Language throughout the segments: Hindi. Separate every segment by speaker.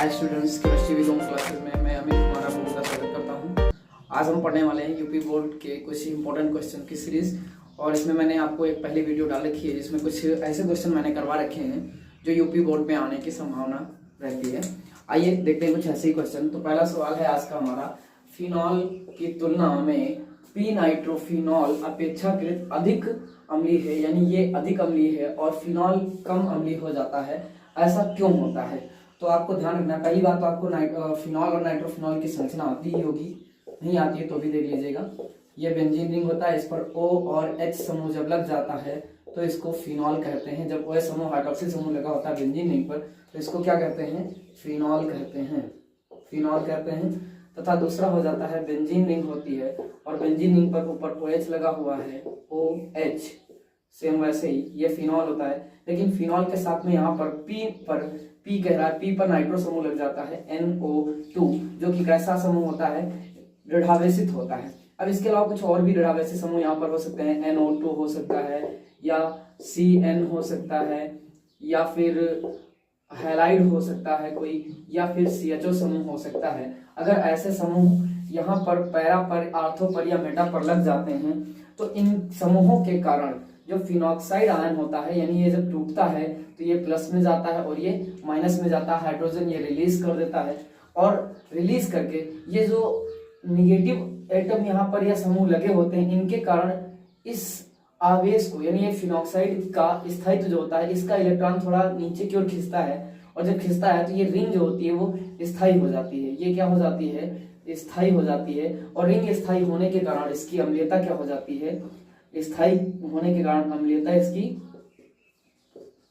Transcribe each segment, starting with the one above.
Speaker 1: Hi students, chemistry with home classes में मैं अमित कुमार आप लोगों का स्वागत करता हूं। आज हम पढ़ने वाले हैं यूपी बोर्ड के कुछ इंपॉर्टेंट क्वेश्चन की सीरीज। और इसमें मैंने आपको एक पहली वीडियो डाल रखी है जिसमें कुछ ऐसे क्वेश्चन मैंने करवा रखे हैं जो यूपी बोर्ड में आने की संभावना रहती है। आइए देखते हैं कुछ ऐसे ही क्वेश्चन। तो पहला सवाल है आज का हमारा, फिनॉल की तुलना में पी नाइट्रोफिनॉल अपेक्षाकृत अधिक अम्लीय है, यानी ये अधिक अम्लीय है और फिनॉल कम अम्लीय हो जाता है, ऐसा क्यों होता है? तो आपको ध्यान रखना, पहली बात तो आपको फिनॉल और नाइट्रोफिनॉल की संरचना आती ही होगी, नहीं आती है तो भी देख लीजिएगा। ये बेंजीन रिंग होता है, इस पर O और H समूह जब लग जाता है तो इसको फिनॉल कहते हैं। जब OH समूह हाइड्रोक्सिल समूह लगा होता है बेंजीन रिंग पर तो इसको क्या कहते हैं? फिनॉल कहते हैं, फिनॉल कहते हैं। तथा दूसरा हो जाता है बेंजीन रिंग होती है और बेंजीन रिंग पर ऊपर OH लगा हुआ है, OH, सेम वैसे ही ये फिनॉल होता है। लेकिन फिनॉल के साथ में यहाँ पर P कह रहा है, P पर नाइट्रो समूह लग जाता है, NO2, जो कि कैसा समूह होता है? दृढ़ावेशित होता है। अब इसके अलावा कुछ और भी दृढ़ावेशित समूह यहाँ पर हो सकते हैं, NO2 हो सकता है या CN हो सकता है या फिर हैलाइड हो सकता है कोई, या फिर CHO समूह हो सकता है। अगर ऐसे समूह यहाँ पर पैरा पर, आर्थो पर या मेटा पर लग जाते हैं तो इन समूहों के कारण जो फिनॉक्साइड आयन होता है, यानी ये जब टूटता है तो ये प्लस में जाता है और ये माइनस में जाता है। हाइड्रोजन ये रिलीज कर देता है और रिलीज करके ये जो निगेटिव एटम यहाँ पर या समूह लगे होते हैं, इनके कारण इस आवेश को, यानी ये फिनॉक्साइड का स्थायित्व जो होता है, इसका इलेक्ट्रॉन थोड़ा नीचे की ओर खींचता है और जब खींचता है तो ये रिंग जो होती है वो स्थायी हो जाती है। ये क्या हो जाती है? स्थायी हो जाती है। और रिंग स्थायी होने के कारण इसकी अम्लीयता क्या हो जाती है? स्थायी होने के कारण अम्लीयता, इसकी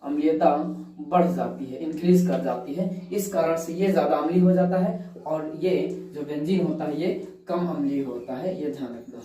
Speaker 1: अम्लीयता बढ़ जाती है, इंक्रीज कर जाती है। इस कारण से ये ज्यादा अम्लीय हो जाता है और ये जो बेंजीन होता है ये कम अम्लीय होता है। ये ध्यान रखना,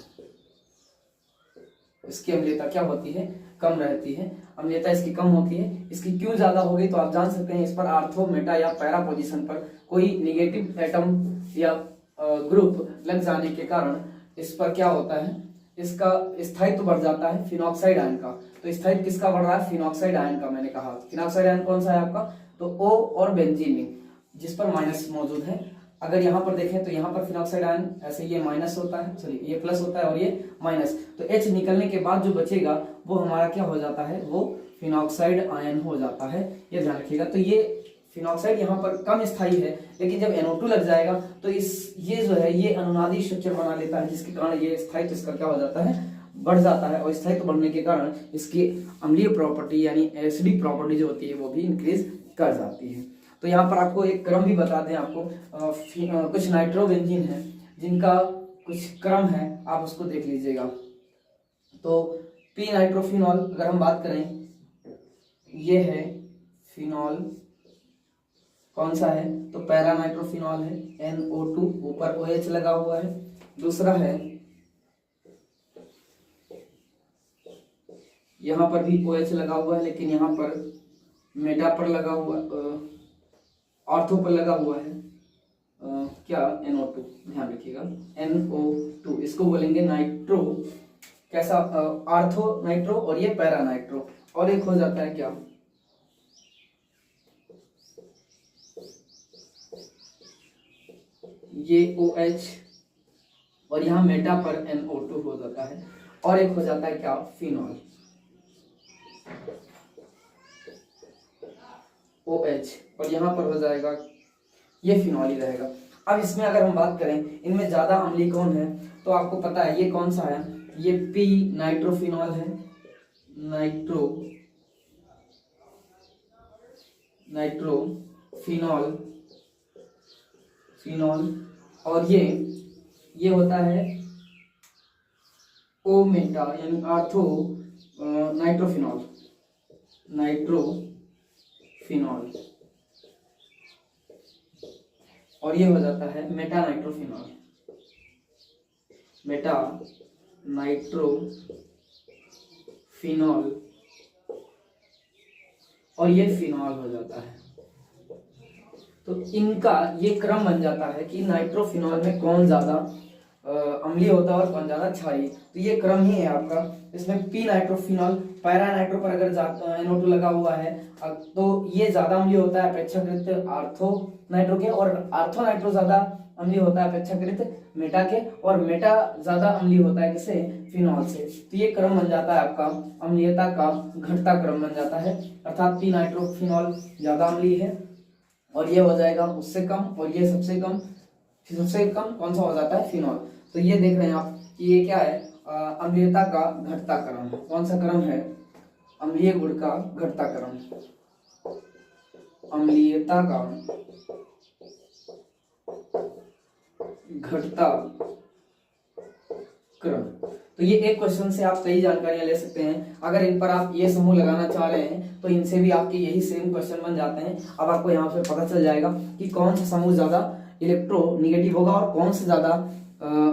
Speaker 1: इसकी अम्लीयता क्या होती है? कम रहती है। अम्लीयता इसकी कम होती है। इसकी क्यों ज्यादा हो गई तो आप जान सकते हैं, इस पर आर्थो, मेटा या पैरा पोजीशन पर कोई निगेटिव एटम या ग्रुप लग जाने के कारण इस पर क्या होता है? इसका स्थायित्व बढ़ जाता है फिनॉक्साइड आयन का। तो स्थायित्व किसका बढ़ रहा है? फिनॉक्साइड आयन का। मैंने कहा फिनॉक्साइड आयन कौन सा है आपका? तो O और बेंजीन रिंग, जिस पर माइनस मौजूद है। अगर यहाँ पर देखें तो यहाँ पर फिनॉक्साइड आयन ऐसे ये माइनस होता है, सॉरी ये प्लस होता है और ये माइनस, तो H निकलने के बाद जो बचेगा वो हमारा क्या हो जाता है? वो फिनॉक्साइड आयन हो जाता है। ये ध्यान रखिएगा। तो ये फिनॉक्साइड यहाँ पर कम स्थायी है, लेकिन जब NO2 लग जाएगा तो ये जो है ये अनुनादी स्ट्रक्चर बना लेता है, जिसके कारण ये स्थायित्व इसका क्या हो जाता है? बढ़ जाता है। और स्थायित्व बढ़ने के कारण इसकी अम्लीय प्रॉपर्टी यानी एसिडिक प्रॉपर्टी जो होती है वो भी इंक्रीज कर जाती है। तो यहाँ पर आपको एक क्रम भी बता दें, आपको कुछ नाइट्रो बेंजीन है जिनका कुछ क्रम है, आप उसको देख लीजिएगा। तो पी नाइट्रोफिनॉल अगर हम बात करें, ये है फिनॉल, कौन सा है? तो पैरा नाइट्रोफिनॉल है, NO2, ऊपर OH लगा हुआ है। दूसरा है, यहाँ पर भी OH लगा हुआ है लेकिन यहाँ पर मेटा पर लगा हुआ, ऑर्थो पर लगा हुआ है क्या? NO2, ध्यान रखिएगा, NO2 इसको बोलेंगे नाइट्रो, कैसा? आर्थो नाइट्रो और ये पैरा नाइट्रो। और एक हो जाता है क्या? ये OH और यहाँ मेटा पर NO2 हो जाता है। और एक हो जाता है क्या? फिनॉल, OH और यहाँ पर हो जाएगा ये फिनॉल ही रहेगा। अब इसमें अगर हम बात करें इनमें ज्यादा अम्लीय कौन है तो आपको पता है ये कौन सा है? ये पी नाइट्रोफिनॉल है, नाइट्रोफिनॉल, फिनॉल। और ये होता है O मेटा यानी आर्थो नाइट्रोफिनॉल, और ये हो जाता है मेटा नाइट्रोफिनॉल और ये फिनॉल हो जाता है। तो इनका ये क्रम बन जाता है कि नाइट्रोफिनॉल में कौन ज्यादा अम्लीय होता है और कौन ज्यादा क्षारीय। तो ये क्रम ही है आपका। इसमें पी नाइट्रोफिनॉल पैरा नाइट्रो पर अगर NO2 लगा हुआ है तो ये ज्यादा अम्लीय होता है अपेक्षाकृत आर्थो नाइट्रो के, और आर्थो नाइट्रो ज्यादा अम्लीय होता है अपेक्षाकृत मेटा के, और मेटा ज्यादा अम्लीय होता है किसे, फिनॉल से। तो ये क्रम बन जाता है आपका अम्लीयता का घटता क्रम बन जाता है, अर्थात पी नाइट्रोफिनॉल ज्यादा अम्लीय है और ये हो जाएगा उससे कम, और ये सबसे कम कौन सा हो जाता है, फिनॉल। तो ये देख रहे हैं आप कि ये क्या है, अम्लीयता का घटता क्रम। कौन सा क्रम है, अम्लीय गुण का घटता क्रम, अम्लीयता का घटता क्रम। तो ये एक क्वेश्चन से आप कई जानकारियां ले सकते हैं। अगर इन पर आप ये समूह लगाना चाह रहे हैं तो इनसे भी आपके यही सेम क्वेश्चन बन जाते हैं। अब आपको यहाँ पे पता चल जाएगा कि कौन सा समूह ज्यादा इलेक्ट्रोनिगेटिव होगा और कौन सा ज्यादा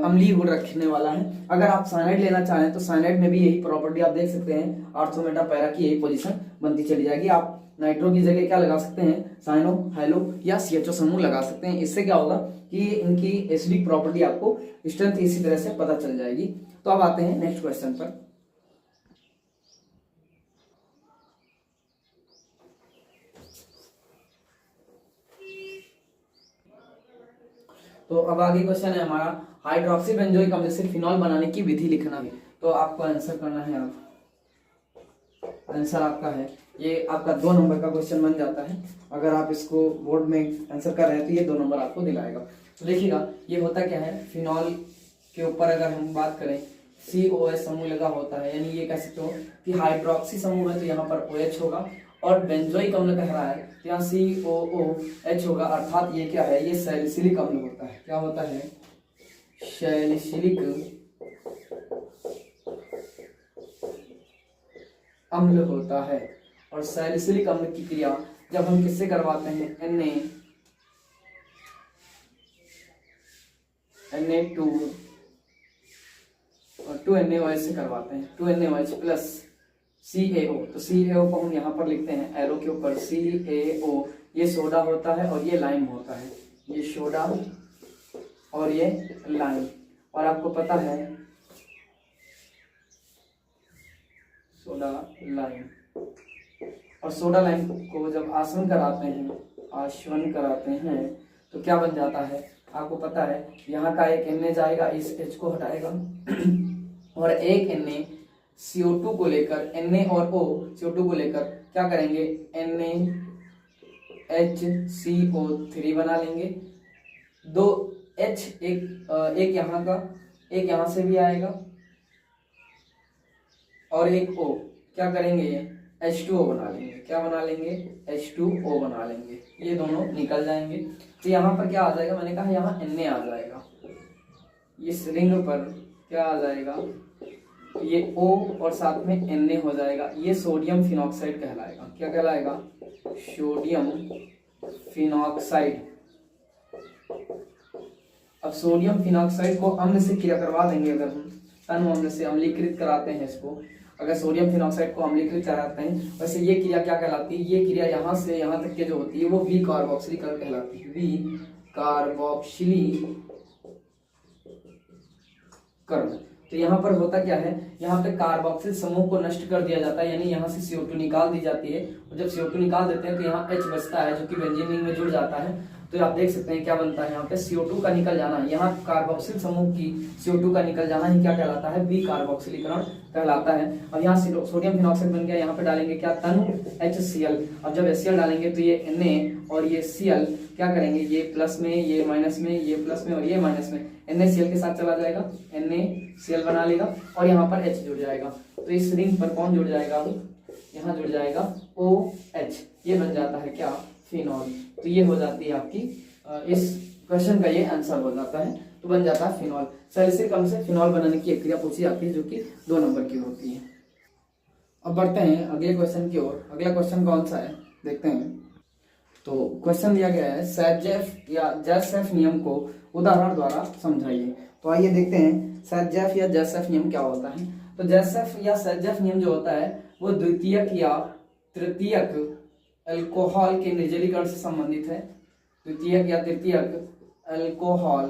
Speaker 1: अम्लीय गुण रखने वाला है। अगर आप साइनाइड लेना चाहें तो साइनाइड में भी यही प्रॉपर्टी आप देख सकते हैं, आर्थो मेटा पैरा की यही पोजीशन बनती चली जाएगी। आप नाइट्रो की जगह क्या लगा सकते हैं, साइनो हाइलो या CHO समूह लगा सकते हैं। इससे क्या होगा कि इनकी एसिडिक प्रॉपर्टी आपको स्ट्रेंथ इसी तरह से पता चल जाएगी। तो अब आते हैं नेक्स्ट क्वेश्चन पर। तो अब आगे क्वेश्चन है हमारा, हाइड्रोक्सी बेंजोइक अम्ल से फिनॉल बनाने की विधि लिखना है। तो आपको आंसर करना है, आप आंसर आपका है, ये आपका 2 नंबर का क्वेश्चन बन जाता है। अगर आप इसको बोर्ड में आंसर कर रहे हैं तो ये 2 नंबर आपको दिलाएगा। तो देखिएगा ये होता क्या है, फिनॉल के ऊपर अगर हम बात करें COH समूह लगा होता है, यानी ये कह सकते हो कि हाइड्रोक्सी समूह है तो यहाँ पर OH होगा, और बेंजोइक अम्ल कह रहा है तो यहाँ COOH होगा, अर्थात ये क्या है, ये सैलिसिलिक अम्ल होता है। क्या होता है, सैलिसिलिक अम्ल होता है। और सैलिसिलिक अम्ल की क्रिया जब हम किससे करवाते हैं, Na2 और 2NaOH से करवाते हैं, 2NaOH प्लस CaO। तो CaO को हम यहाँ पर लिखते हैं एरो के ऊपर, CaO ये सोडा होता है और ये लाइम होता है, ये सोडा और ये लाइम। और आपको पता है सोडा लाइम, और सोडा लाइम को जब आसवन कराते हैं तो क्या बन जाता है, आपको पता है यहाँ का एक Na जाएगा, इस H को हटाएगा और एक Na CO2 को लेकर, Na और O CO2 को लेकर क्या करेंगे, NaHCO3 बना लेंगे। 2 H एक यहाँ का, एक यहाँ से भी आएगा और एक O, क्या करेंगे H2O बना लेंगे। क्या बना लेंगे, H2O बना लेंगे, ये दोनों निकल जाएंगे। तो यहाँ पर क्या आ जाएगा, मैंने कहा यहाँ Na आ जाएगा, इस रिंग पर क्या आ जाएगा, ये O और साथ में Na हो जाएगा, ये सोडियम फिनॉक्साइड कहलाएगा। क्या कहलाएगा, सोडियम फिनॉक्साइड। अब सोडियम फिनॉक्साइड को अम्ल से क्रिया करवा देंगे, अगर हम तनु अम्ल से अम्लीकृत कराते हैं इसको, अगर सोडियम फिनॉक्साइड को अम्लीकृत कराते हैं, वैसे ये क्रिया क्या कहलाती है, ये क्रिया यहाँ से यहाँ तक के जो होती है वो वी कार्बोक्सिलीकरण कहलाती है, वी कार्बोक्सिलीकरण। तो यहाँ पर होता क्या है, यहाँ पे कार्बोक्सिल समूह को नष्ट कर दिया जाता है, यानी यहाँ से CO2 निकाल दी जाती है, और जब CO2 निकाल देते हैं तो यहाँ H बचता है जो कि बेंजीन रिंग में जुड़ जाता है। तो आप देख सकते हैं क्या बनता है, यहाँ पे CO2 का निकल जाना, यहाँ कार्बोक्सिल समूह की CO2 का निकल जाना ही क्या कहलाता है, बी कार्बोक्सिलीकरण कहलाता है। और यहाँ सोडियम फिनॉक्साइड बन गया, यहाँ पे डालेंगे क्या, तनु HCl। अब जब HCl डालेंगे तो ये Na और ये Cl क्या करेंगे, ये प्लस में, ये माइनस में, ये प्लस में और ये माइनस में, NaCl के साथ चला जाएगा, NaCl बना लेगा और यहाँ पर H जुड़ जाएगा। तो इस रिंग पर कौन जुड़ जाएगा, यहाँ जुड़ जाएगा OH, ये बन जाता है क्या, फिनॉल। तो ये हो जाती है आपकी इस क्वेश्चन का ये आंसर हो जाता है, तो बन जाता है फिनॉल। सैलिसिलिक अम्ल से फिनॉल बनाने की एक क्रिया पूछी जाती है जो कि 2 नंबर की होती है। अब बढ़ते हैं अगले क्वेश्चन की ओर। अगला क्वेश्चन कौन सा है देखते हैं। तो क्वेश्चन दिया गया है, सैडजेफ या जैसेफ नियम को उदाहरण द्वारा समझाइए। तो आइए देखते हैं सैडजेफ या जैसेफ नियम क्या होता है। तो जैसेफ या सैडजेफ नियम जो होता है वो द्वितीयक या तृतीयक अल्कोहल के निर्जलीकरण से संबंधित है। द्वितीयक या तृतीयक अल्कोहल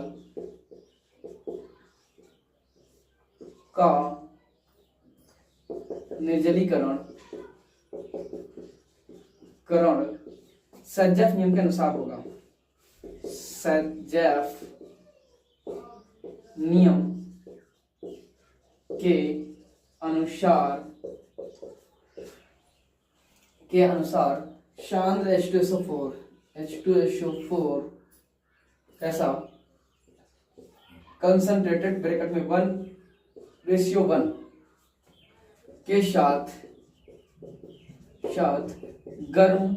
Speaker 1: का निर्जलीकरण सेंजेफ नियम के अनुसार होगा। सेंजेफ नियम के अनुसार सांद्र H2SO4 कैसा कंसंट्रेटेड ब्रैकेट में 1:1 के साथ गर्म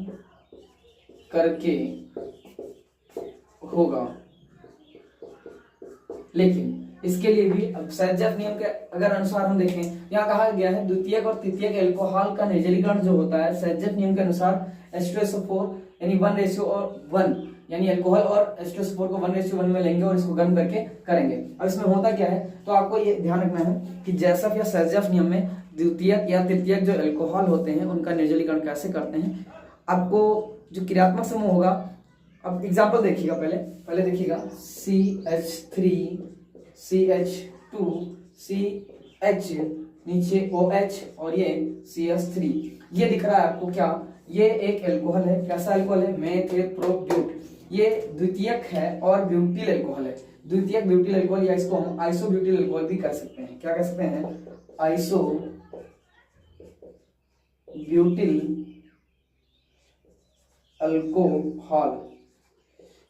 Speaker 1: करके होगा। लेकिन इसके लिए भी अब सेंजेफ नियम के अगर अनुसार हम देखें, यहाँ कहा गया है द्वितीयक और तृतीयक एल्कोहल का निर्जलीकरण जो होता है सेंजेफ नियम के अनुसार H2SO4 यानी 1:1 यानी अल्कोहल और H2SO4 को 1:1 में लेंगे और इसको गर्म करके करेंगे। अब इसमें होता क्या है, तो आपको ये ध्यान रखना है कि जैसा या सेंजेफ नियम में द्वितीयक या तृतीयक जो अल्कोहल होते हैं उनका निर्जलीकरण कैसे करते हैं, आपको जो क्रियात्मक समूह होगा, अब एग्जाम्पल देखिएगा, पहले देखिएगा CH3 CH2 CH नीचे OH और ये CH3 ये दिख रहा है आपको क्या, ये एक एल्कोहल है। कैसा एल्कोहल है, मेथेप्रोब्यूट। ये द्वितीयक है और ब्यूटिल एल्कोहल है, द्वितीयक ब्यूटिल एल्कोहल या इसको हम आइसोब्यूटिल एल्कोहल भी कह सकते हैं। क्या कह सकते हैं, आइसोब्यूटिल अल्कोहल,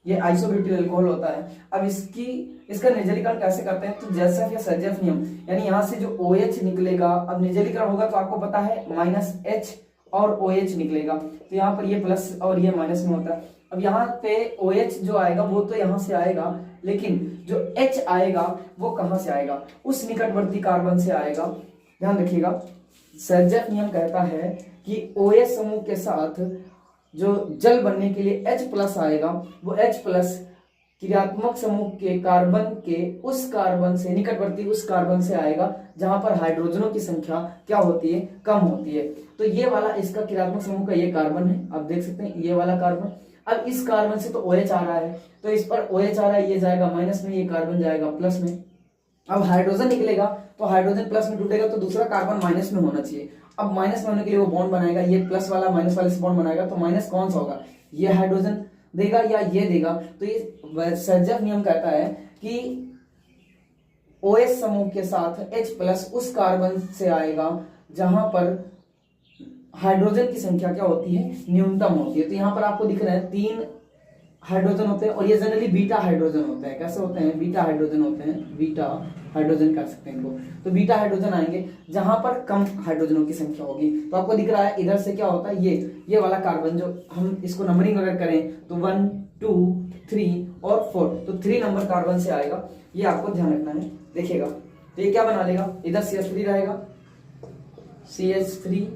Speaker 1: ये आइसोब्यूटिल अल्कोहल होता है। अब इसका निर्जलीकरण कैसे करते हैं, तो जैसा कि सेंजेफ नियम यानी यहाँ से जो OH निकलेगा, अब निर्जलीकरण होगा तो आपको पता है -H और OH निकलेगा, तो यहाँ पर ये प्लस और ये माइनस में होता है। अब यहाँ पे OH जो आएगा वो तो यहाँ से आएगा, लेकिन जो H आएगा वो कहाँ से आएगा, उस निकटवर्ती कार्बन से आएगा। ध्यान रखिएगा, सेंजेफ नियम कहता है कि OH समूह के साथ जो जल बनने के लिए H+ आएगा, वो H+ क्रियात्मक समूह के कार्बन के उस कार्बन से निकटवर्ती उस कार्बन से आएगा जहां पर हाइड्रोजनों की संख्या क्या होती है, कम होती है। तो ये वाला इसका क्रियात्मक समूह का ये कार्बन है, आप देख सकते हैं ये वाला कार्बन। अब इस कार्बन से तो OH आ रहा है, तो इस पर OH आ रहा है, ये जाएगा माइनस में, ये कार्बन जाएगा प्लस में। अब हाइड्रोजन निकलेगा तो हाइड्रोजन प्लस में टूटेगा तो दूसरा कार्बन माइनस में होना चाहिए। अब माइनस में होने के लिए वो बॉन्ड बनाएगा, ये प्लस वाला माइनस वाले से बॉन्ड बनाएगा, तो माइनस कौन सा होगा, ये हाइड्रोजन देगा या ये देगा। तो ये सेंजेफ नियम कहता है कि OH समूह के साथ H+ उस कार्बन से आएगा जहां पर हाइड्रोजन की संख्या क्या होती है, न्यूनतम होती है। तो यहाँ पर आपको दिख रहा है 3 हाइड्रोजन होते हैं और ये जनरली बीटा हाइड्रोजन होते हैं। कैसे होते हैं, बीटा हाइड्रोजन होते हैं, बीटा हाइड्रोजन कह सकते हैं इनको। तो बीटा हाइड्रोजन आएंगे जहां पर कम हाइड्रोजनों की संख्या होगी। तो आपको दिख रहा है इधर से क्या होता है, ये वाला कार्बन जो हम इसको नंबरिंग अगर करें तो 1 2 3 और 4, तो 3 नंबर कार्बन से आएगा, ये आपको ध्यान रखना है। देखिएगा तो ये क्या बना लेगा, इधर CH3 रहेगा, CH3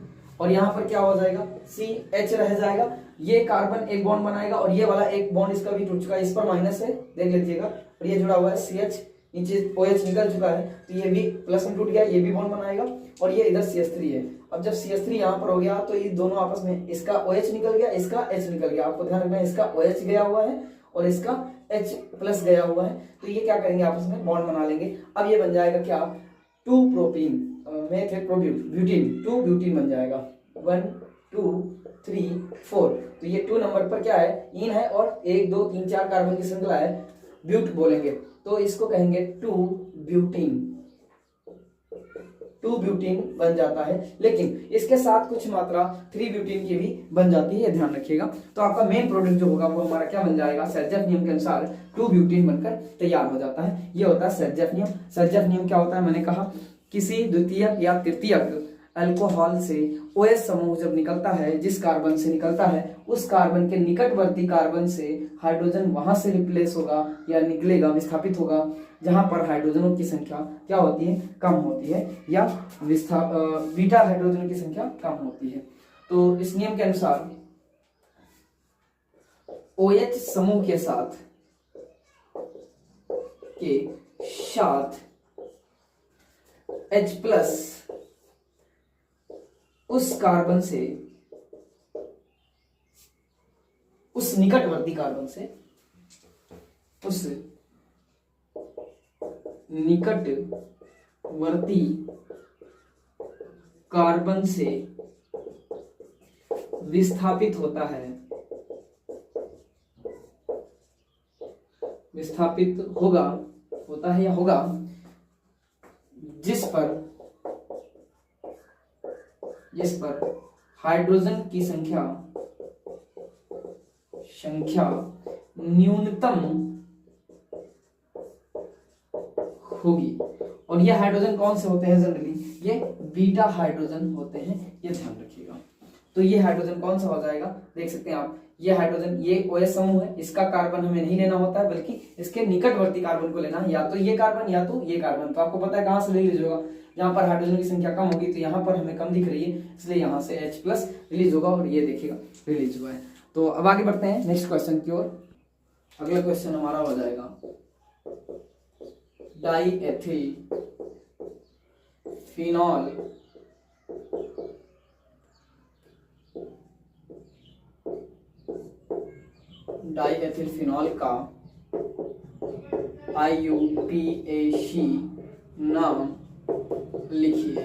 Speaker 1: और यहाँ पर क्या हो जाएगा, CH रह जाएगा। ये कार्बन एक बॉन्ड बनाएगा और ये वाला एक बॉन्ड इसका भी टूट चुका है, इस पर माइनस है, देख लीजिएगा। और ये जुड़ा हुआ है CH, नीचे OH निकल चुका है, तो ये भी प्लस में टूट गया, ये भी बॉन्ड बनाएगा और ये इधर CH3 है। अब जब CH3 यहाँ पर हो गया तो ये दोनों आपस में, इसका OH निकल गया, इसका H निकल गया। आपको ध्यान रखना है, इसका OH गया हुआ है और इसका H+ गया हुआ है, तो ये क्या करेंगे, आपस में बॉन्ड बना लेंगे। अब ये बन जाएगा क्या, 2 प्रोपीन ब्यूटीन, 2 ब्यूटीन बन जाएगा, 1 2 3 4। तो ये 2 नंबर पर क्या है, इन है और 1 2 3 4 कार्बन की श्रृंखला है, ब्यूट बोलेंगे, तो इसको कहेंगे 2 ब्यूटीन बन जाता है। लेकिन इसके साथ कुछ मात्रा 3 ब्यूटीन की भी बन जाती है, ध्यान रखिएगा। तो आपका मेन प्रोडक्ट जो होगा वो हमारा क्या बन जाएगा, सेंजेफ नियम के अनुसार 2 ब्यूटीन बनकर तैयार हो जाता है। ये होता है सेंजेफ नियम। सेंजेफ नियम क्या होता है, मैंने कहा किसी द्वितीयक या तृतीयक अल्कोहल से OH समूह जब निकलता है, जिस कार्बन से निकलता है, उस कार्बन के निकटवर्ती कार्बन से हाइड्रोजन वहां से रिप्लेस होगा या निकलेगा, विस्थापित होगा जहां पर हाइड्रोजनों की संख्या क्या होती है, कम होती है, या बीटा हाइड्रोजन की संख्या कम होती है। तो इस नियम के अनुसार OH समूह के साथ H+ उस कार्बन से, उस निकटवर्ती कार्बन से, उस निकटवर्ती वर्ती कार्बन से विस्थापित होता है, विस्थापित होगा, होता है या होगा, जिस पर हाइड्रोजन की संख्या न्यूनतम होगी। और ये हाइड्रोजन कौन से होते हैं जनरली? ये बीटा हाइड्रोजन होते हैं, ये ध्यान रखिएगा। तो ये हाइड्रोजन कौन सा हो जाएगा, देख सकते हैं आप, ये हाइड्रोजन, ये OH समूह है, इसका कार्बन हमें नहीं लेना होता है, बल्कि इसके निकटवर्ती कार्बन को लेना है, या तो ये कार्बन या तो ये कार्बन। तो आपको पता है कहां से रिलीज होगा, यहाँ पर हाइड्रोजन की संख्या कम होगी, तो यहाँ पर हमें कम दिख रही है, इसलिए यहाँ से H+ रिलीज होगा, और ये देखिएगा रिलीज हुआ है। तो अब आगे बढ़ते हैं नेक्स्ट क्वेश्चन की ओर। अगला क्वेश्चन हमारा हो जाएगा डाईएथिल फिनॉल का IUPAC नाम लिखिए।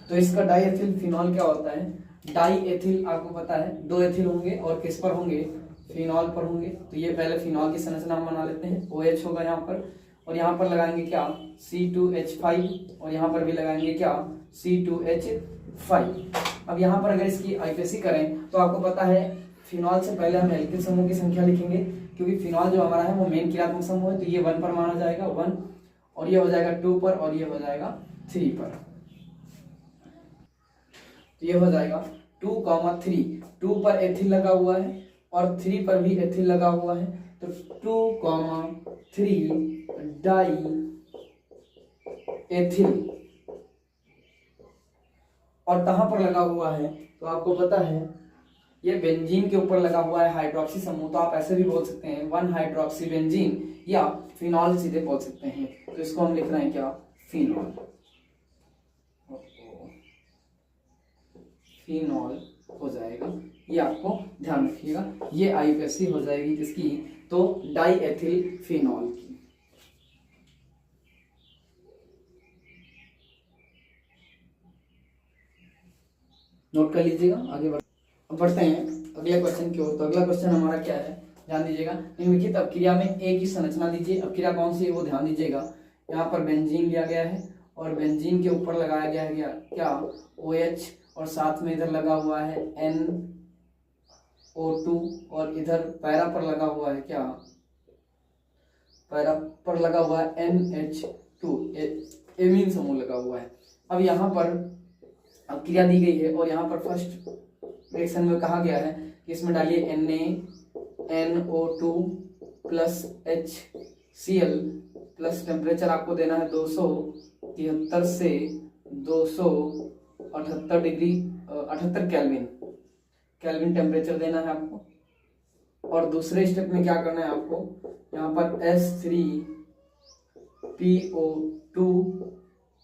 Speaker 1: तो इसका डाईएथिल फिनॉल क्या होता है? डाईएथिल आपको पता है, 2 एथिल होंगे और किस पर होंगे? फिनॉल पर होंगे। तो ये पहले फिनॉल की संरचना हम बना लेते हैं। OH होगा यहाँ पर, और यहाँ पर लगाएंगे क्या? C2H5, और यहाँ पर भी लगाएंगे क्या? C2H5। अब यहाँ पर अगर इसकी IUPAC करें तो आपको पता है फिनॉल से पहले हम एल्किल समूह की संख्या लिखेंगे, क्योंकि फिनॉल जो हमारा है वो मेन क्रियात्मक समूह है, तो ये 1 पर माना जाएगा, 1, और ये हो जाएगा 2 पर, और ये हो जाएगा 3 पर। तो ये हो जाएगा 2,3, 2 पर एथिल लगा हुआ है और 3 पर भी एथिल लगा हुआ है, तो 2,3 डाई एथिल। और कहां पर लगा हुआ है? तो आपको पता है ये बेंजीन के ऊपर लगा हुआ है, हाइड्रोक्सी समूह। तो आप ऐसे भी बोल सकते हैं 1 हाइड्रोक्सी बेंजीन, या फिनॉल सीधे बोल सकते हैं। तो इसको हम लिख रहे हैं क्या? फिनॉल। फिनॉल हो जाएगा, ये आपको ध्यान रखिएगा। ये IUPAC हो जाएगी किसकी? तो डाईएथिल फिनॉल की। नोट कर लीजिएगा। आगे बढ़ते हैं अगले क्वेश्चन की ओर। तो अगला क्वेश्चन हमारा क्या है, ध्यान दीजिएगा। निम्नलिखित अपक्रिया में A की संरचना दीजिए। अपक्रिया कौन सी है वो ध्यान दीजिएगा। यहाँ पर बेंजीन लिया गया है और बेंजीन के ऊपर लगाया गया है क्या? OH, और साथ में इधर लगा हुआ है NO2, और इधर पैरा पर लगा हुआ है क्या? पैरा पर लगा हुआ है NH2, एमीन समूह लगा हुआ है। अब यहाँ पर क्रिया दी गई है, और यहाँ पर फर्स्ट रिएक्शन में कहा गया है कि इसमें डालिए NaNO2 plus HCl plus temperature आपको देना है 273 से 278 डिग्री 78 केल्विन टेम्परेचर देना है आपको। और दूसरे स्टेप में क्या करना है आपको? यहाँ पर H3PO2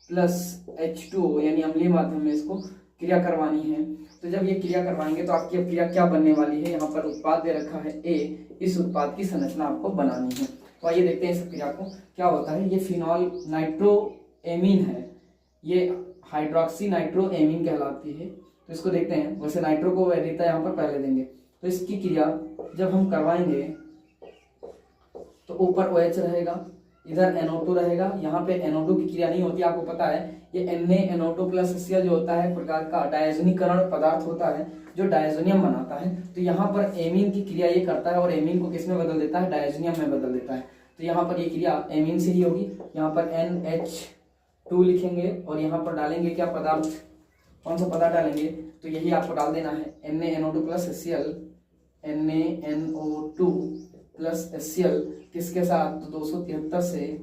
Speaker 1: प्लस H2O यानी अम्लीय माध्यम में इसको क्रिया करवानी है। तो जब ये क्रिया करवाएंगे तो आपकी क्रिया क्या बनने वाली है? यहाँ पर उत्पाद दे रखा है A, इस उत्पाद की संरचना आपको बनानी है। तो आइए देखते हैं इस क्रिया को क्या होता है। ये फिनॉल नाइट्रोएमीन है, ये हाइड्रोक्सी नाइट्रोएमीन कहलाती है। तो इसको देखते हैं। वैसे नाइट्रो को वैधता यहाँ पर पहले देंगे। तो इसकी क्रिया जब हम करवाएंगे तो ऊपर OH रहेगा, इधर NO2 रहेगा। यहाँ पे NO2 की क्रिया नहीं होती, आपको पता है। ये NaNO2 प्लस HCl जो होता है प्रकार का डायजोनीकरण पदार्थ होता है जो डायजोनियम बनाता है। तो यहाँ पर एमीन की क्रिया ये करता है और एमीन को किस में बदल देता है? डायजोनियम में बदल देता है। तो यहाँ पर ये क्रिया एमीन से ही होगी। यहाँ पर NH2 लिखेंगे और यहाँ पर डालेंगे क्या पदार्थ? कौन सा पदार्थ डालेंगे? तो यही आपको डाल देना है NaNO2 plus HCl, NaNO2 plus HCl किसके साथ? तो 273 से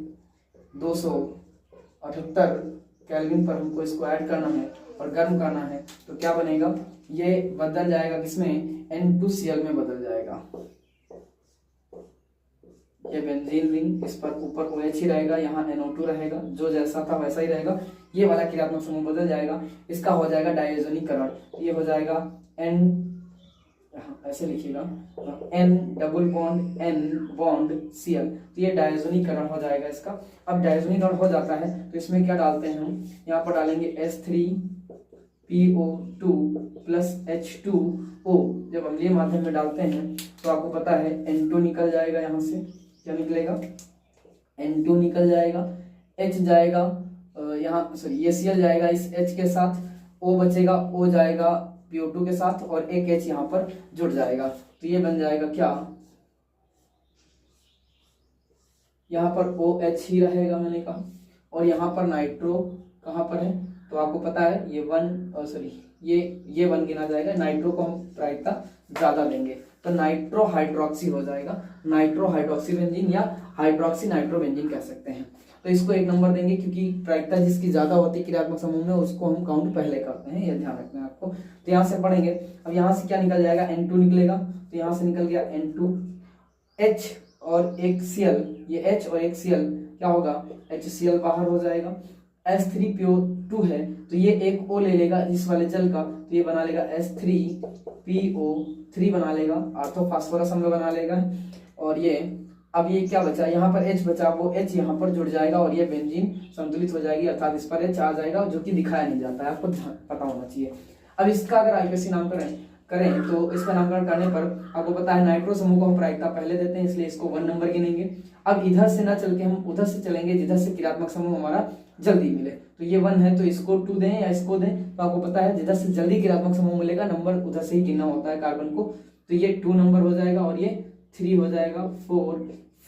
Speaker 1: 278 केल्विन पर हमको इसको ऐड करना है और गर्म करना है। तो क्या बनेगा? ये बदल जाएगा किसमें? N2Cl में बदल जाएगा। ये बेंजीन रिंग, इस पर ऊपर OH ही रहेगा, यहाँ NO2 रहेगा, जो जैसा था वैसा ही रहेगा। ये वाला क्रियात्मक समूह बदल जाएगा, इसका हो जाएगा डायजोनीकरण। ये हो जाएगा N, ऐसे लिखिएगा, N double bond N bond Cl, तो ये डायजोनीकरण हो जाएगा इसका। अब डायजोनीकरण हो जाता है तो इसमें क्या डालते हैं हम, यहाँ पर डालेंगे H3PO2 प्लस H2O। जब अम्लीय माध्यम में डालते हैं तो आपको पता है N2 निकल जाएगा, यहाँ से क्या निकलेगा, N2 निकल जाएगा, H जाएगा यहाँ, सॉरी ये Cl जाएगा इस H के साथ, O बचेगा, O जाएगा PO2 के साथ और एक H यहाँ पर जुड़ जाएगा। तो ये बन जाएगा क्या, यहाँ पर OH ही रहेगा मैंने कहा, और यहाँ पर नाइट्रो कहाँ पर है, तो आपको पता है ये 1, सॉरी ये 1 गिना जाएगा। नाइट्रो को हम प्रायिकता ज्यादा देंगे तो नाइट्रो हाइड्रोक्सी हो जाएगा, नाइट्रो हाइड्रोक्सी बेंजीन या हाइड्रोक्सी नाइट्रो बेंजीन कह सकते हैं। तो इसको 1 नंबर देंगे क्योंकि प्रायिकता जिसकी ज्यादा होती है क्रियात्मक समूह में उसको हम काउंट पहले करते हैं, ये ध्यान रखना है आपको। तो यहाँ से पढ़ेंगे, अब यहाँ से क्या निकल जाएगा, N2 निकलेगा, तो यहाँ से निकल गया N2, H और एक Cl, ये H और एक Cl क्या होगा, HCl बाहर हो जाएगा। H3PO2 है तो ये एक O ले लेगा इस वाले जल का, तो ये बना लेगा H3PO3 बना लेगा, आर्थो फास्फोरस अम्ल बना लेगा। और ये अब ये क्या बचा, यहाँ पर H बचा, वो H यहाँ पर जुड़ जाएगा और ये बेंजीन संतुलित हो जाएगी, अर्थात इस पर H आ जाएगा, जो कि दिखाया नहीं जाता है, आपको पता होना चाहिए। अब इसका अगर IUPAC नामकरण करें तो इसका नामकरण करने पर आपको पता है नाइट्रो समूह को हम प्रायिकता पहले देते हैं, इसलिए इसको 1 नंबर गिनेंगे। अब इधर से ना चल के हम उधर से चलेंगे जिधर से क्रियात्मक समूह हमारा जल्दी मिले, तो ये 1 है तो इसको 2 दें या इसको दें, तो आपको पता है जिधर से जल्दी क्रियात्मक समूह मिलेगा नंबर उधर से ही गिनना होता है कार्बन को, तो ये 2 नंबर हो जाएगा और ये 3 हो जाएगा, 4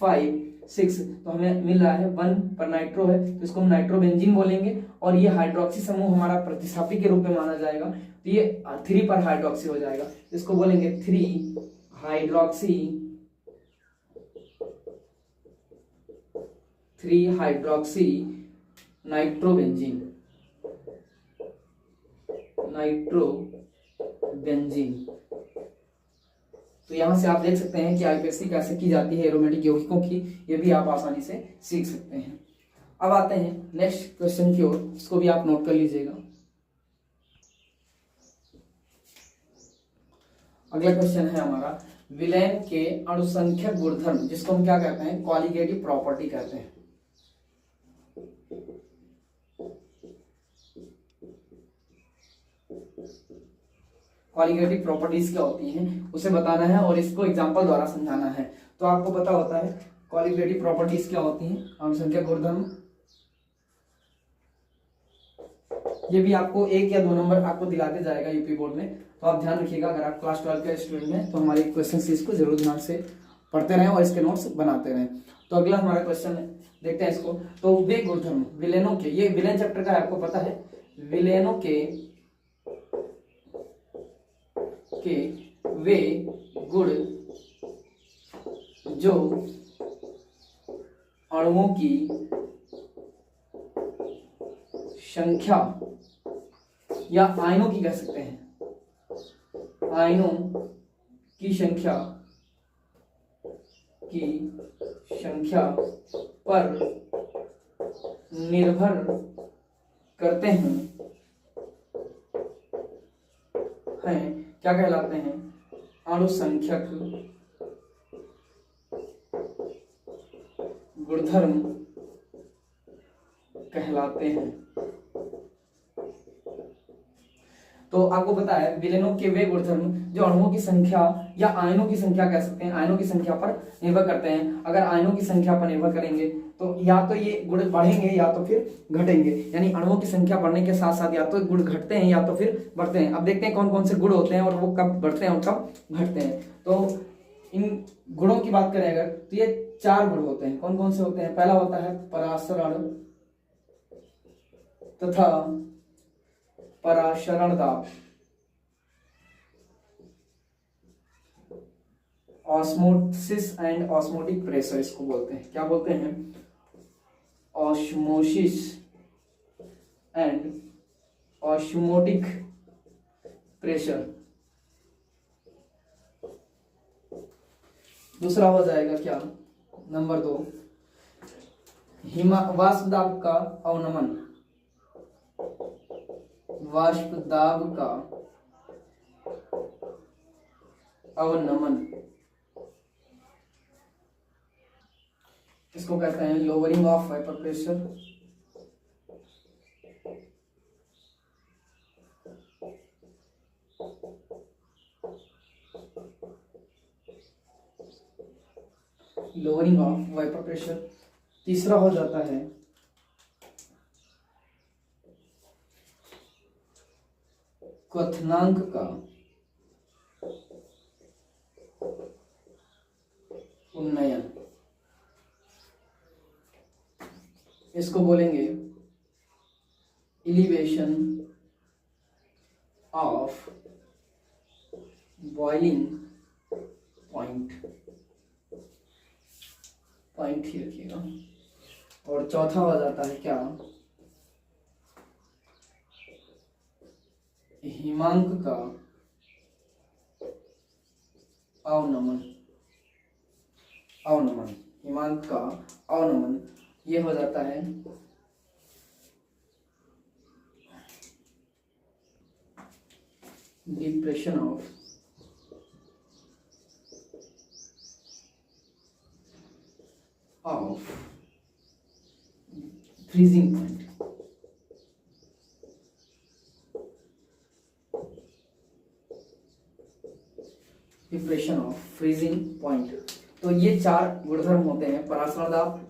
Speaker 1: 5 6, तो हमें मिल रहा है 1 पर नाइट्रो है तो इसको हम नाइट्रोबेंजीन बोलेंगे। और ये हाइड्रोक्सी समूह हमारा प्रतिस्थापी के रूप में माना जाएगा, तो ये 3 पर हाइड्रोक्सी हो जाएगा, इसको बोलेंगे 3 हाइड्रोक्सी नाइट्रोबेंजीन, तो यहां से आप देख सकते हैं कि IUPAC कैसे की जाती है एरोमेटिक यौगिकों की, ये भी आप आसानी से सीख सकते हैं। अब आते हैं नेक्स्ट क्वेश्चन की ओर, इसको भी आप नोट कर लीजिएगा। अगला क्वेश्चन है हमारा विलेन के अणुसंख्यक गुणधर्म, जिसको हम क्या कहते हैं, क्वालिटेटिव प्रॉपर्टी कहते हैं। क्वालिटेटिव प्रॉपर्टीज क्या होती हैं उसे बताना है और इसको एग्जांपल द्वारा समझाना है। तो आपको पता होता है क्वालिटेटिव प्रॉपर्टीज क्या होती हैं, अणुसंख्यक गुणधर्म, ये भी आपको 1 या 2 नंबर आपको दिलाते जाएगा यूपी बोर्ड में, तो आप ध्यान रखिएगा। अगर आप क्लास 12 के स्टूडेंट हैं तो हमारे क्वेश्चन सीरीज को जरूर ध्यान से पढ़ते रहें और इसके नोट्स बनाते रहें। तो अगला हमारा क्वेश्चन देखते हैं इसको। तो वे गुणधर्म विलेनों के, ये विलेन चैप्टर का है, आपको पता है, विलेनों के वे गुण जो अणुओं की संख्या या आयनों की कह सकते हैं, आयनों की संख्या पर निर्भर करते हैं क्या कहलाते हैं, अणुसंख्यक गुणधर्म कहलाते हैं। तो आपको पता है विलेनों के वे गुणधर्म जो अणुओं की संख्या या आयनों की संख्या कह सकते हैं, आयनों की संख्या पर निर्भर करते हैं। अगर आयनों की संख्या पर निर्भर करेंगे तो या तो ये गुण बढ़ेंगे या तो फिर घटेंगे, यानी अणुओं की संख्या बढ़ने के साथ साथ या तो गुण घटते हैं या तो फिर बढ़ते हैं। अब देखते हैं कौन कौन से गुण होते हैं और वो कब बढ़ते हैं और कब घटते हैं। तो इन गुणों की बात करें अगर तो ये 4 गुण होते हैं। कौन कौन से होते हैं, पहला होता है परासरण तथा पराशरण दाब, ऑस्मोसिस एंड ऑस्मोटिक प्रेशर इसको बोलते हैं। क्या बोलते हैं, ऑस्मोसिस एंड ऑस्मोटिक प्रेशर। दूसरा हो जाएगा क्या, नंबर 2, वाष्प दाब का अवनमन, वाष्प दाब का अवनमन, इसको कहते हैं lowering of vapour pressure. Lowering of vapour pressure. तीसरा हो जाता है क्वथनांक का उन्नयन, इसको बोलेंगे elevation of boiling point, point ही रखिएगा। और चौथा हो जाता है क्या, हिमांक का अवनमन, अवनमन, हिमांक का अवनमन, ये हो जाता है depression of freezing point. Depression of freezing point. तो ये 4 गुणधर्म होते हैं, परासरण दाब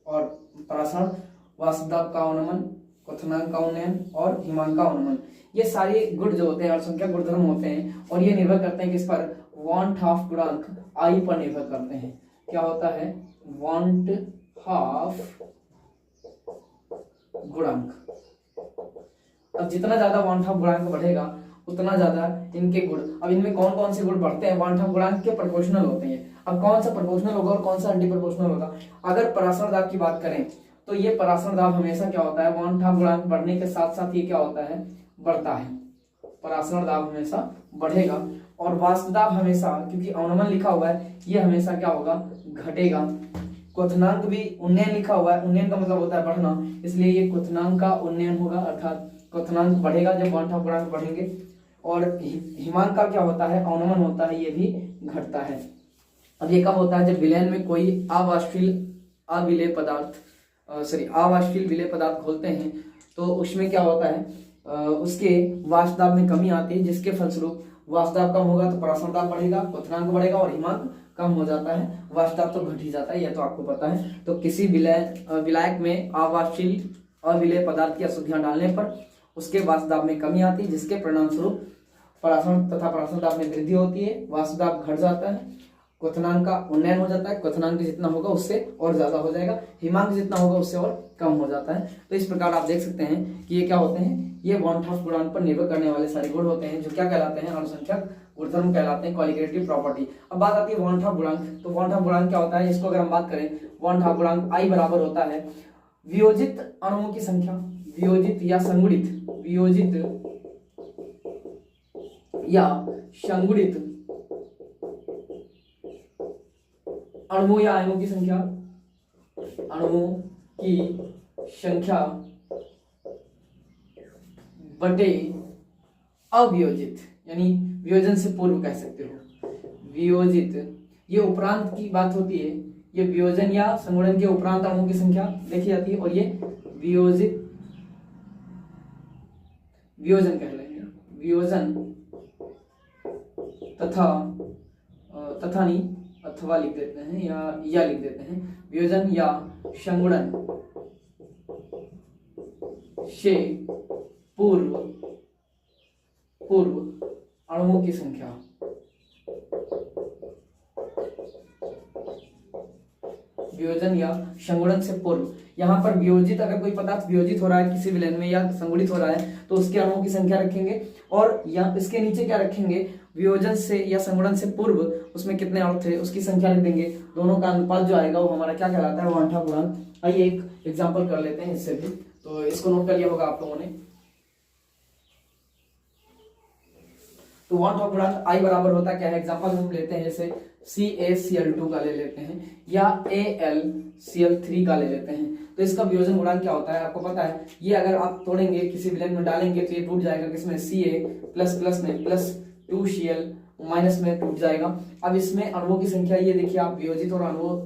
Speaker 1: और परासरण, वाष्प दाब का अवनमन, क्वथनांक का उन्नयन और हिमांक का अवनमन। ये सारे गुण जो होते हैं अल्पसंख्यक गुणधर्म होते हैं और ये निर्भर करते हैं किस पर, वांट हाफ गुणांक आई पर निर्भर करते हैं। क्या होता है, वांट हाफ गुणांक। अब जितना ज्यादा वांट हाफ गुणांक बढ़ेगा उतना ज्यादा इनके गुण, अब इनमें कौन कौन से गुण बढ़ते हैं, वांट हाफ गुणांक के प्रोपोर्शनल होते हैं। अब कौन सा प्रोपोर्शनल होगा और कौन सा एंटी प्रोपोर्शनल होगा। अगर परासरण दाब की बात करें तो ये परासरण दाब हमेशा क्या होता है, वांट हाफ गुणांक बढ़ने के साथ साथ ये क्या होता है, बढ़ता है। परासरण दाब हमेशा बढ़ेगा और वाष्प दाब हमेशा, क्योंकि अवनमन लिखा हुआ है, ये हमेशा क्या होगा, घटेगा। क्वथनांक भी उन्नयन लिखा हुआ है, उन्नयन का मतलब होता है बढ़ना, इसलिए ये क्वथनांक का उन्नयन होगा, अर्थात क्वथनांक बढ़ेगा जब वांट हाफ गुणांक बढ़ेंगे। और हिमांक का क्या होता है, अवनमन होता है, ये भी घटता है। अब ये कब होता है, जब विलयन में कोई अवाष्पशील विलेय पदार्थ घोलते हैं तो उसमें क्या होता है, उसके वाष्प दाब में कमी आती है, जिसके फलस्वरूप वाष्प दाब कम होगा तो परासरण दाब बढ़ेगा, क्वथनांक बढ़ेगा और हिमांक कम हो जाता है, वाष्प दाब तो घट ही जाता है, यह तो आपको पता है। तो किसी विलायक में अवाष्पशील अविलेय पदार्थ की अशुद्धियां डालने पर उसके वाष्प दाब में कमी आती है, जिसके परिणाम स्वरूप परासरण तथा परासरण दाब में वृद्धि होती है, वाष्प दाब घट जाता है, क्वथनांक का उन्नयन हो जाता है, क्वथनांक जितना होगा उससे और ज्यादा हो जाएगा, हिमांक जितना होगा उससे और कम हो जाता है। तो इस प्रकार आप देख सकते हैं कि ये क्या होते हैं, ये वांट हाफ गुणांक पर निर्भर करने वाले सारे गुण होते हैं, जो क्या कहलाते हैं, अनुसंख्यक गुणधर्म कहलाते हैं, क्वालिटेटिव प्रॉपर्टी। अब बात आती है वांट हाफ गुणांक। तो वांट हाफ गुणांक क्या होता है, इसको अगर हम बात करें, वांट हाफ गुणांक आई बराबर होता है वियोजित अणुओं की संख्या, वियोजित या संगुणित, वियोजित या संगुणित अणुओं या आयनों की संख्या, अणुओं की संख्या बटे अवियोजित, यानी वियोजन से पूर्व कह सकते हो, वियोजित, ये उपरांत की बात होती है, ये वियोजन या संगुणन के उपरांत अणुओं की संख्या देखी जाती है, और ये वियोजित, वियोजन कह लेंगे, वियोजन तथा नहीं, अथवा लिख देते हैं या लिख देते हैं, वियोजन या संगुणन से पूर्व अणुओं की संख्या, वियोजन या संगुणन से पूर्व। यहाँ पर वियोजित, अगर कोई पदार्थ वियोजित हो रहा है किसी विलयन में या संगुणित हो रहा है तो उसके अणुओं की संख्या रखेंगे, और या इसके नीचे क्या रखेंगे, वियोजन से या संगुणन से पूर्व उसमें कितने अणु थे उसकी संख्या लिख देंगे, दोनों का अनुपात जो आएगा वो हमारा क्या कहलाता है, वांट हाफ गुणांक। आइए एक एग्जांपल कर लेते हैं इससे भी, तो इसको नोट कर लिया होगा आप लोगों ने। तो वन ठोक गुणांक आई बराबर होता क्या है, एग्जांपल हम लेते हैं जैसे CaCl2 का ले लेते हैं या AlCl3 का ले लेते हैं। तो इसका वियोजन गुणांक क्या होता है आपको पता है, ये अगर आप तोड़ेंगे किसी विलेन में डालेंगे तो ये टूट जाएगा किसमें, Ca प्लस प्लस में प्लस 2Cl माइनस में टूट जाएगा। अब इसमें अणुओं की संख्या ये देखिए आप, वियोजित और अणुओं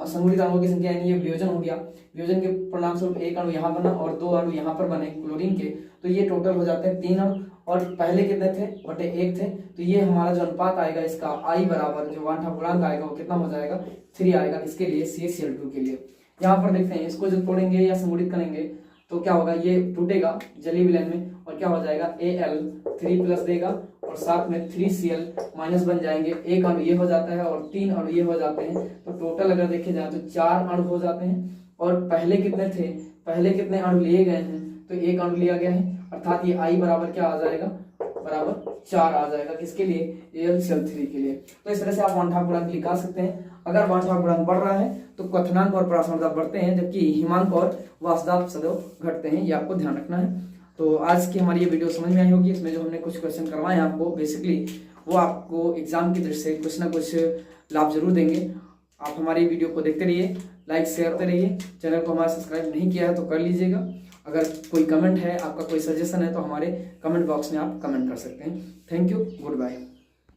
Speaker 1: संगुणित अणुओं की संख्या यानी ये वियोजन हो गया, वियोजन के परिणाम स्वरूप एक अणु यहाँ बना और 2 अणु यहाँ पर बने क्लोरीन के, तो ये टोटल हो जाते हैं 3 अणु और पहले कितने थे, बटे 1 थे। तो ये हमारा जो अनुपात आएगा इसका आई बराबर जो वन ठोक गुणांक आएगा वो कितना हो जाएगा, 3 आएगा। किसके लिए, CaCl2 के लिए। यहाँ पर देखते हैं इसको जब तोड़ेंगे या संगुणित करेंगे तो क्या होगा, ये टूटेगा जलीय विलयन में और क्या हो जाएगा, Al3 प्लस देगा और साथ में 3Cl माइनस बन जाएंगे, एक अणु ये हो जाता है और 3 अणु ये हो जाते हैं। तो टोटल अगर देखे जाए तो 4 अणु हो जाते हैं और पहले कितने थे, पहले कितने अणु लिए गए हैं, तो 1 अणु लिया गया है, अर्थात ये आई बराबर क्या आ जाएगा, बराबर 4 आ जाएगा। किसके लिए, AlCl3 के लिए। तो इस तरह से आप वन ठोक गुणांक निकाल सकते हैं। अगर वन ठोक गुणांक बढ़ रहा है तो क्वथनांक और परासरणता बढ़ते हैं, जबकि हिमांक और वाष्पदाब सदैव घटते हैं, ये आपको ध्यान रखना है। तो आज की हमारी ये वीडियो समझ में आई होगी। इसमें जो हमने कुछ क्वेश्चन करवाए हैं आपको बेसिकली, वो आपको एग्जाम की दृष्टि से कुछ ना कुछ लाभ जरूर देंगे। आप हमारी वीडियो को देखते रहिए, लाइक शेयर करते रहिए। चैनल को हमारा सब्सक्राइब नहीं किया है तो कर लीजिएगा। अगर कोई कमेंट है, आपका कोई सजेशन है तो हमारे कमेंट बॉक्स में आप कमेंट कर सकते हैं। Thank you, good bye.